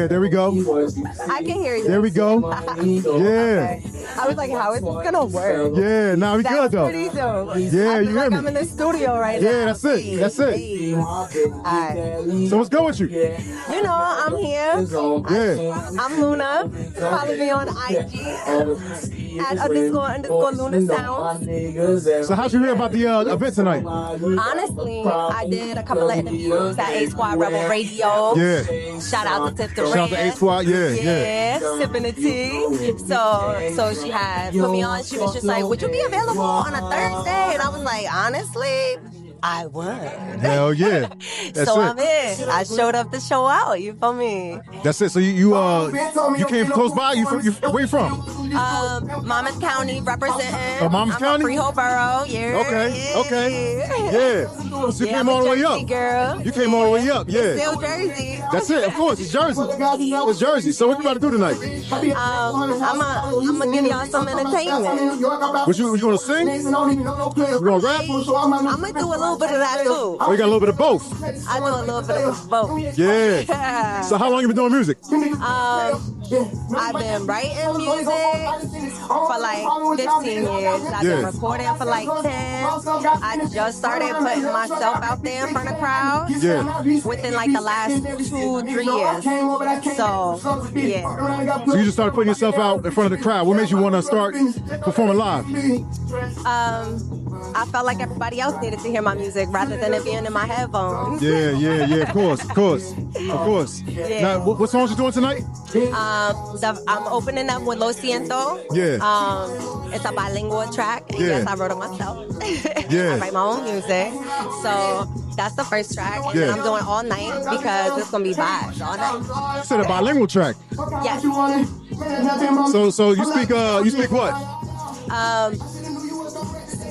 there we go. I can hear you. There we go. Yeah. Okay. I was like, how is this gonna work? Yeah, nah, we good That's though. pretty dope. Yeah, I you feel hear like me? I'm in the studio right now. Yeah, that's it. That's it. Hey. Alright. So what's good with you? You know, I'm here. Yeah. I'm Luna. Follow me on IG at __ Luna Sound. So how'd you hear about the event tonight? Honestly, I did a couple of interviews at A Squad Rebel Radio. Yeah. Shout out to Tip Durant. Shout out to A Squad. Yeah. Sipping the tea. So she had put me on. She was just like, would you be available on a Thursday? And I was like, honestly, I would. Hell yeah. That's So it. I'm in. I showed up to show out. You feel me? That's it. So you came close by. Where you from? Monmouth County representing. Oh, Monmouth I'm County? From Freehold Borough. Yeah. Okay. Yeah. So you Yeah, came I'm all a the way Jersey up. girl. You came all the way up. Yeah. Still Jersey. That's it. Of course, it's Jersey. It's Jersey. So what you about to do tonight? I'm gonna give y'all some entertainment. What you gonna sing? You gonna rap? I'm gonna do a little bit of that too. Oh, you got a little bit of both. I do a little bit of both. Yeah. So how long you been doing music? I've been writing music for like 15 years. I've been recording for like 10. I just started putting myself out there in front of crowds within like the last 2-3 years. So, yeah. So you just started putting yourself out in front of the crowd. What made you want to start performing live? I felt like everybody else needed to hear my music rather than it being in my headphones. Yeah. Of course. Yeah. Now, what songs you doing tonight? I'm opening up with Lo Siento. Yeah. It's a bilingual track. And yes, I wrote it myself. Yeah. I write my own music. So that's the first track. And then I'm doing all night because it's going to be vibes all night. You said a bilingual track. Yes. So you speak what?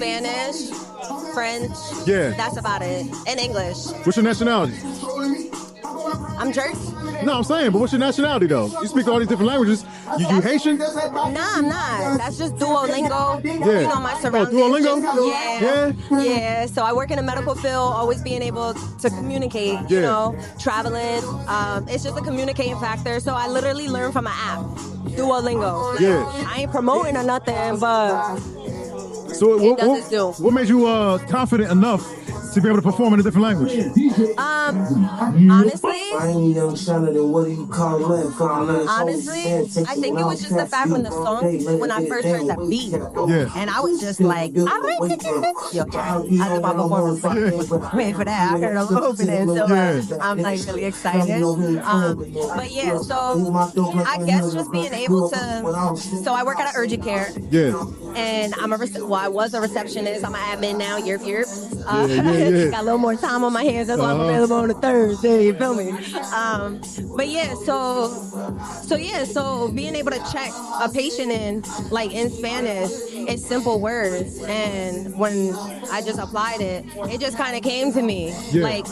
Spanish, French. Yeah. That's about it. And English. What's your nationality? I'm Jersey. No, I'm saying, but what's your nationality though? You speak all these different languages. You Haitian? Nah, I'm not. That's just Duolingo. Yeah. You know, my surroundings. Duolingo? Yeah. So I work in the medical field, always being able to communicate, you know, traveling. It's just a communicating factor. So I literally learn from an app, Duolingo. Like, I ain't promoting or nothing, but so what made you confident enough to be able to perform in a different language? Honestly, I think it was just the fact when I first heard that beat, and I was just like, yo, I did my performance, wait for that. I heard I'm opening, so I'm like really excited. But yeah, so I guess just being able to, so I work at an urgent care, and I was a receptionist. I'm an admin now, yerp. Got a little more time on my hands. That's why I'm available on a Thursday. You feel me? But yeah, so being able to check a patient in Spanish, it's simple words, and when I just applied it, it just kind of came to me. Like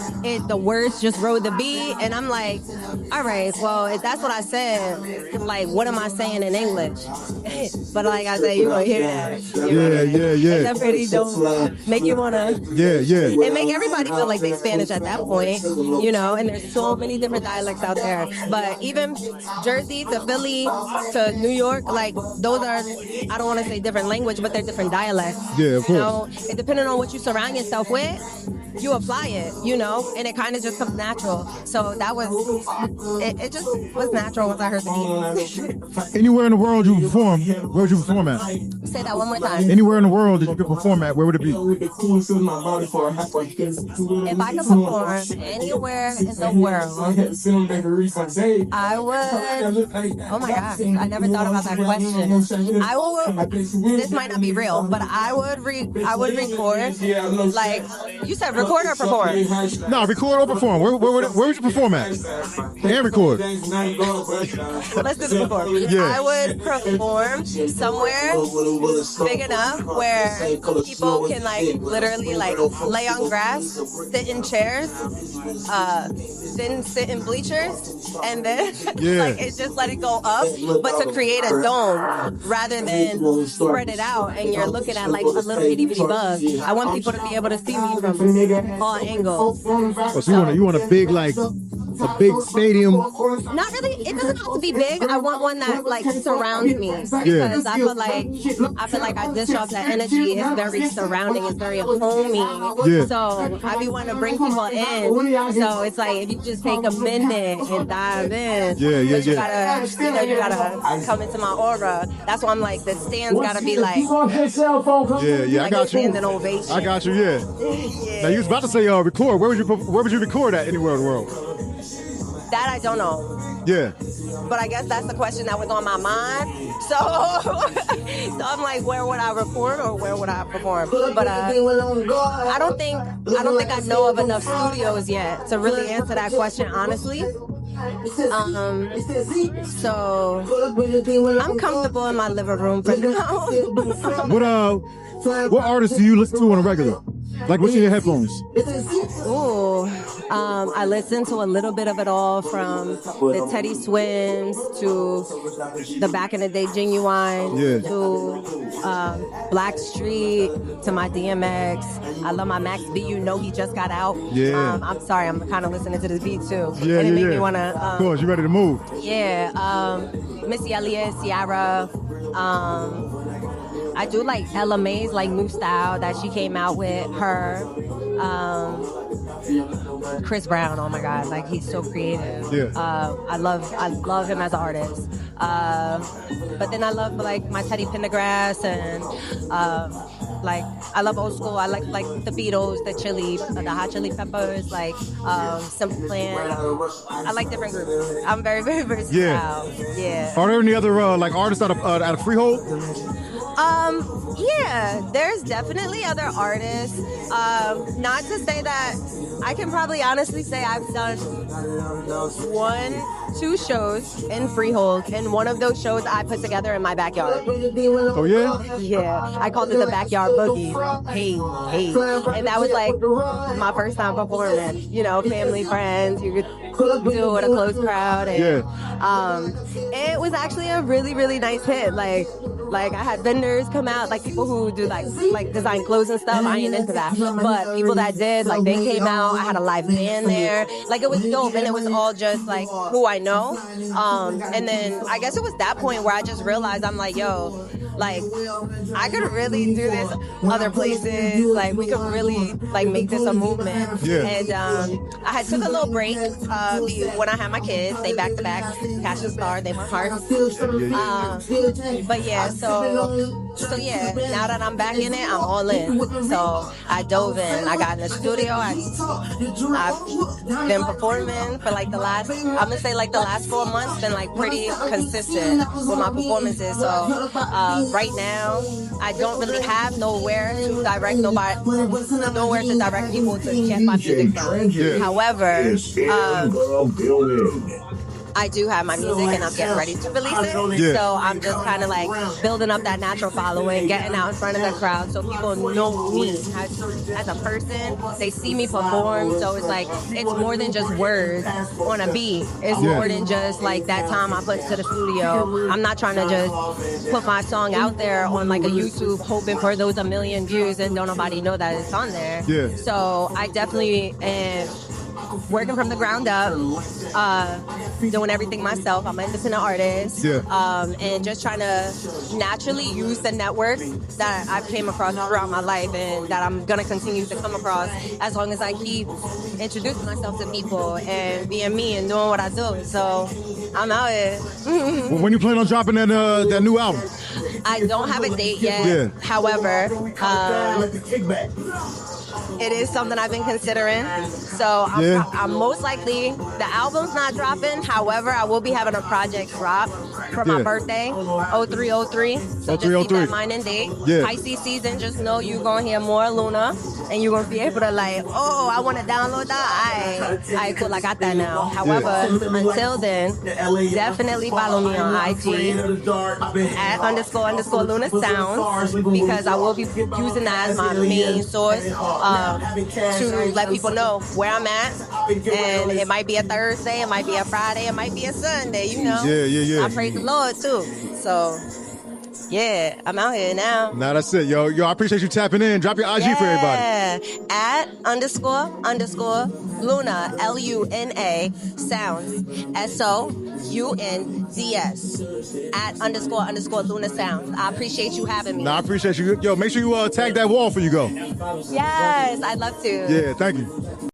the words just rode the beat, and I'm like, all right, well, if that's what I said, like, what am I saying in English? But like I said, you gonna hear that. Yeah. It's a pretty dope. Make you wanna. And make everybody feel like they Spanish at that point, you know. And there's so many different dialects out there. But even Jersey to Philly to New York, like those are, I don't want to say different language, but they're different dialects. Yeah, of course. You know, and depending on what you surround yourself with, you apply it, you know, and it kind of just comes natural. So that was, it just was natural once I heard the beat. Anywhere in the world you perform, where would you perform at? Say that one more time. Anywhere in the world that you could perform at, where would it be? If I could perform anywhere in the world, I would, oh my gosh, I never thought about that question. I would, this might not be real, but I would record, like, you said record or perform? No, record or perform. Where would you perform at? And record. Let's do the perform. Yeah. I would perform somewhere big enough where people can like literally like lay on grass, sit in chairs, then sit in bleachers, and then like it's just let it go up, but to create a dome rather than spread it out and you're looking at like a little itty bitty bug. I want people to be able to see me from all angles. Oh, so you want a big like a big stadium? Not really. It doesn't have to be big. I want one that like surrounds me because I feel like I dish off that energy. It's very surrounding. It's very homey. Yeah. So I be wanting to bring people in. So it's like if you just take a minute and dive in. You gotta come into my aura. That's why I'm like the stands gotta be like. I got you. Standing ovation. I got you. Yeah. Now you was about to say record. Where would you record at anywhere in the world? That I don't know. Yeah. But I guess that's the question that was on my mind. So, so I'm like, where would I record or where would I perform? But I don't think I know of enough studios yet to really answer that question honestly. So I'm comfortable in my living room for now. What artists do you listen to on a regular? Like, what's in your headphones? Ooh, I listen to a little bit of it all, from the Teddy Swims to the back in the day Genuine to Blackstreet to my DMX. I love my Max B. You know he just got out. Yeah. I'm sorry, I'm kind of listening to this beat too. Yeah, and it made me want to. Of course, you ready to move? Yeah. Missy Elliott, Ciara. I do like Ella May's like new style that she came out with. Her, Chris Brown. Oh my God, like he's so creative. Yeah. I love him as an artist. But then I love like my Teddy Pendergrass and like I love old school. I like the Beatles, the Hot Chili Peppers, like Simple Plan. I like different groups. I'm very very versatile. Yeah. Are there any other like artists out of Freehold? Yeah, there's definitely other artists. Not to say that I can probably honestly say I've done 2 shows in Freehold, and one of those shows I put together in my backyard. Oh yeah? Yeah, I called it the Backyard Boogie. Hey, and that was like my first time performing. You know, family, friends. You could do it with a close crowd, and it was actually a really really nice hit. Like I had vendors come out, like people who do like design clothes and stuff. I ain't into that, but people that did, like they came out. I had a live band there. Like it was dope, and it was all just like who I know. And then I guess it was that point where I just realized I'm like, yo, like I could really do this other places. Like we could really like make this a movement. Yeah. And I had took a little break when I had my kids. They back to back, Cash and Star, they my heart. But yeah. So yeah, now that I'm back in it, I'm all in. So I dove in. I got in the studio. I've been performing for like the last 4 months, been like pretty consistent with my performances. So right now, I don't really have nowhere to direct people to get my music from. However, I do have my music and I'm getting ready to release it. Yeah. So I'm just kind of like building up that natural following, getting out in front of the crowd so people know me as a person. They see me perform. So it's like, it's more than just words on a beat. It's more than just like that time I put into the studio. I'm not trying to just put my song out there on like a YouTube hoping for those 1 million views and don't nobody know that it's on there. Yeah. So I definitely am working from the ground up, doing everything myself. I'm an independent artist, and just trying to naturally use the network that I've came across throughout my life and that I'm gonna continue to come across as long as I keep introducing myself to people and being me and doing what I do. So I'm out here. When you plan on dropping that new album? I don't have a date yet. However, it is something I've been considering. So I'm most likely, the album's not dropping. However, I will be having a project drop for my birthday, 0303. So just keep that in mind and date. Pisces season, just know you're going to hear more Luna. And you're going to be able to like, oh, I want to download that. I cool, I got that now. However, until then, definitely follow me on IG at __ Luna Sounds, because I will be using that as my main source to let people know where I'm at. And it might be a Thursday, it might be a Friday, it might be a Sunday, you know. Yeah. I praise the Lord too. So Yeah, I'm out here now. Nah, that's it, yo. I appreciate you tapping in. Drop your IG for everybody. At __ Luna, LUNA, sounds, SOUNDS. At __ Luna sounds. I appreciate you having me. Nah, I appreciate you. Yo, make sure you tag that wall before you go. Yes, I'd love to. Yeah, thank you.